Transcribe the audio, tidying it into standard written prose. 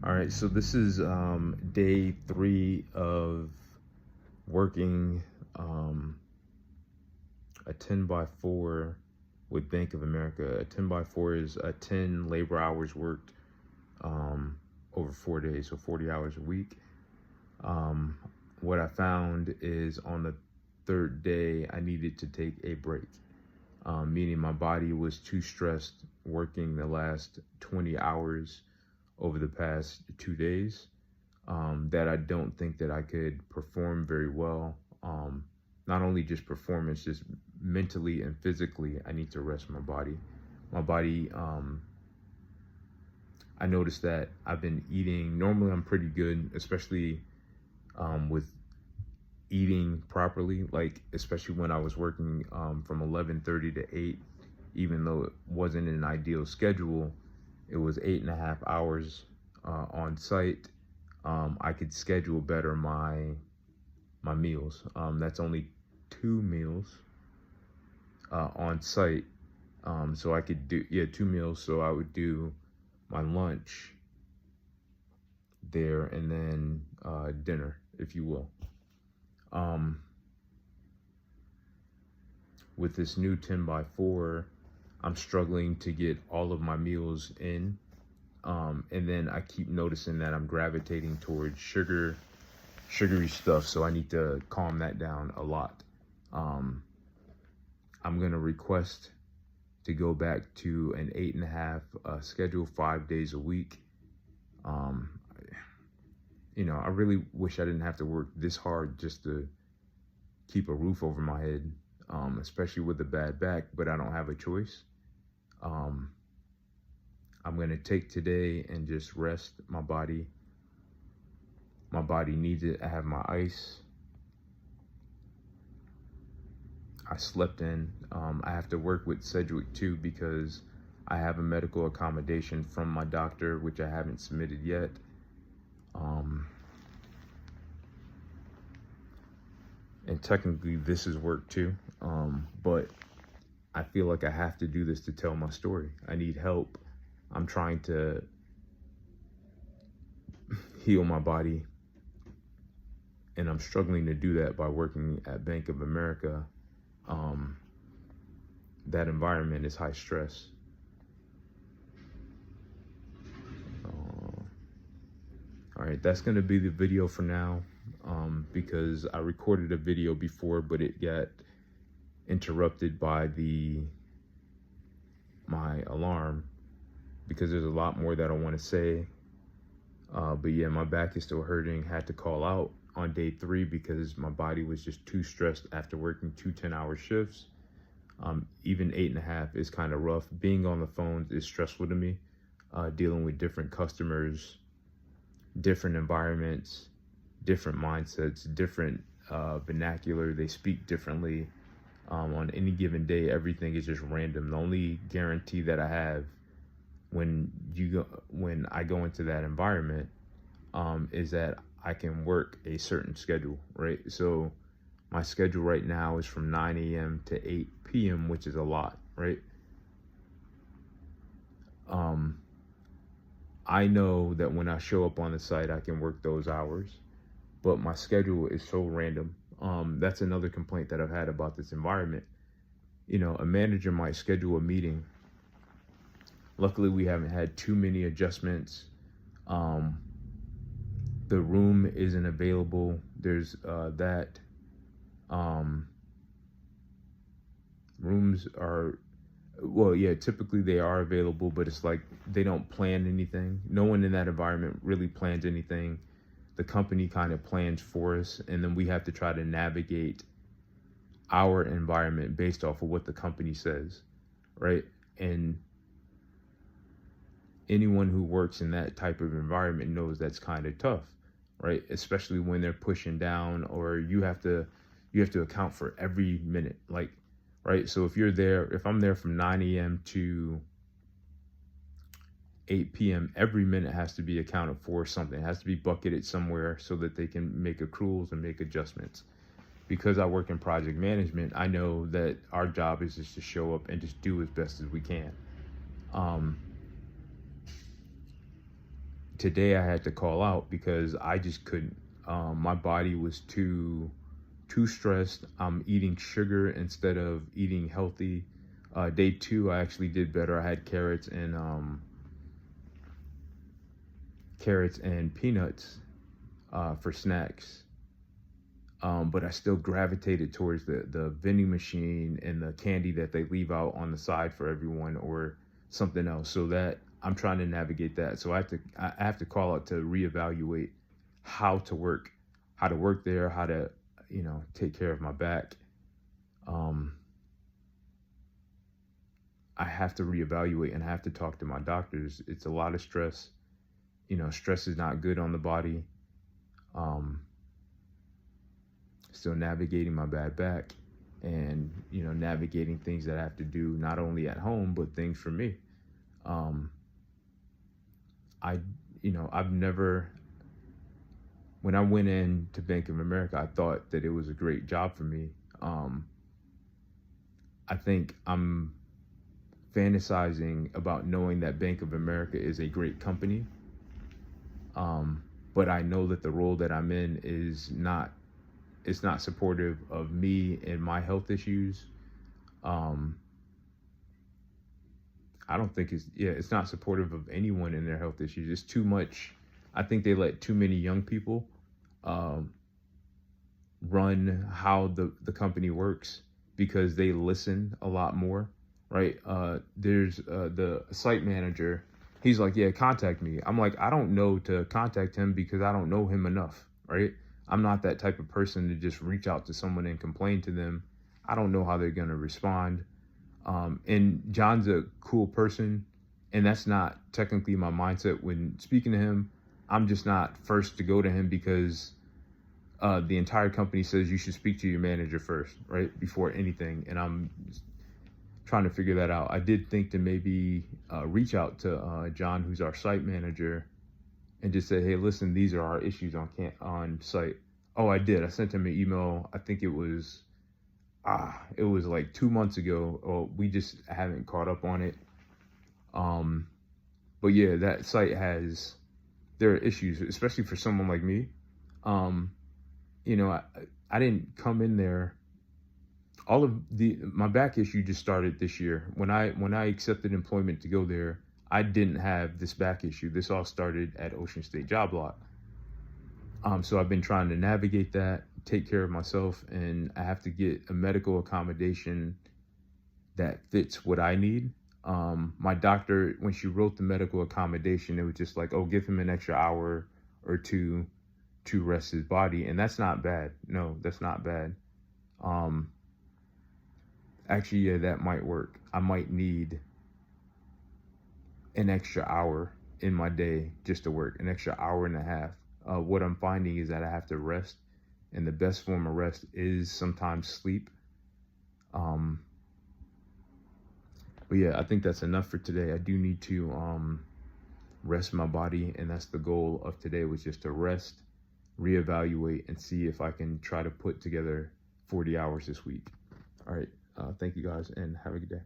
All right, so this is day 3 of working a 10 by 4 with Bank of America. A 10 by 4 is 10 labor hours worked over 4 days, so 40 hours a week. What I found is on the third day, I needed to take a break, meaning my body was too stressed working the last 20 hours over the past 2 days, that I don't think that I could perform very well. Not only just performance, just mentally and physically, I need to rest my body. I noticed that I've been eating, normally I'm pretty good, especially with eating properly, like especially when I was working from 11:30 to 8, even though it wasn't an ideal schedule, it was 8.5 hours on site. I could schedule better my meals. That's only 2 meals on site. So I could do 2 meals. So I would do my lunch there and then dinner, if you will. With this new 10 by 4, I'm struggling to get all of my meals in. And then I keep noticing that I'm gravitating towards sugary stuff. So I need to calm that down a lot. I'm going to request to go back to an 8.5 schedule, 5 days a week. I really wish I didn't have to work this hard just to keep a roof over my head, especially with a bad back, but I don't have a choice. I'm going to take today and just rest my body. My body needs it. I have my ice. I slept in. I have to work with Sedgwick too because I have a medical accommodation from my doctor, which I haven't submitted yet. And technically this is work too. But I feel like I have to do this to tell my story. I need help. I'm trying to heal my body, and I'm struggling to do that by working at Bank of America. That environment is high stress. All right, that's going to be the video for now, because I recorded a video before, but it got interrupted by my alarm, because there's a lot more that I want to say. But yeah, my back is still hurting. Had to call out on day 3 because my body was just too stressed after working 2 10-hour shifts. Even 8.5 is kind of rough. Being on the phones is stressful to me. Dealing with different customers, different environments, different mindsets, different vernacular. They speak differently. On any given day, everything is just random. The only guarantee that I have when I go into that environment is that I can work a certain schedule, right? So my schedule right now is from 9 a.m. to 8 p.m., which is a lot, right? I know that when I show up on the site, I can work those hours, but my schedule is so random. That's another complaint that I've had about this environment. A manager might schedule a meeting. Luckily, we haven't had too many adjustments. The room isn't available. There's that. Rooms are, well, yeah, typically they are available, but it's like they don't plan anything. No one in that environment really plans anything. The company kind of plans for us, and then we have to try to navigate our environment based off of what the company says, right? And anyone who works in that type of environment knows that's kind of tough, right? Especially when they're pushing down, or you have to account for every minute, like, right? So if I'm there from 9 a.m. to 8 p.m., every minute has to be accounted for. Something has to be bucketed somewhere so that they can make accruals and make adjustments. Because I work in project management, I know that our job is just to show up and just do as best as we can. today I had to call out because I just couldn't. My body was too stressed. I'm eating sugar instead of eating healthy. Day 2, I actually did better. I had carrots and peanuts for snacks. But I still gravitated towards the vending machine and the candy that they leave out on the side for everyone, or something else. So that I'm trying to navigate that. So I have to call out to reevaluate how to work there, how to, take care of my back. I have to reevaluate and I have to talk to my doctors. It's a lot of stress. Stress is not good on the body. Still navigating my bad back and, navigating things that I have to do not only at home, but things for me. I've never, when I went into Bank of America, I thought that it was a great job for me. I think I'm fantasizing about knowing that Bank of America is a great company. But I know that the role that I'm in is not, it's not supportive of me and my health issues. I don't think it's not supportive of anyone in their health issues. It's too much. I think they let too many young people run how the company works because they listen a lot more, right? There's the site manager. He's like, yeah, contact me. I'm like, I don't know to contact him because I don't know him enough, right? I'm not that type of person to just reach out to someone and complain to them. I don't know how they're going to respond. And John's a cool person, and that's not technically my mindset when speaking to him. I'm just not first to go to him because the entire company says you should speak to your manager first, right, before anything. And I'm trying to figure that out. I did think to maybe reach out to John, who's our site manager, and just say, hey, listen, these are our issues on site. Oh, I did. I sent him an email. I think it was like 2 months ago. Oh, we just haven't caught up on it. But yeah, that site there are issues, especially for someone like me. I didn't come in there. All of my back issue just started this year. When I accepted employment to go there, I didn't have this back issue. This all started at Ocean State Job Lot. So I've been trying to navigate that, take care of myself, and I have to get a medical accommodation that fits what I need. My doctor, when she wrote the medical accommodation, it was just like, oh, give him an extra hour or two to rest his body. And that's not bad. No, that's not bad. Actually, yeah, that might work. I might need an extra hour in my day just to work, an extra hour and a half. What I'm finding is that I have to rest, and the best form of rest is sometimes sleep. But yeah, I think that's enough for today. I do need to rest my body, and that's the goal of today, was just to rest, reevaluate, and see if I can try to put together 40 hours this week. All right. Thank you guys, and have a good day.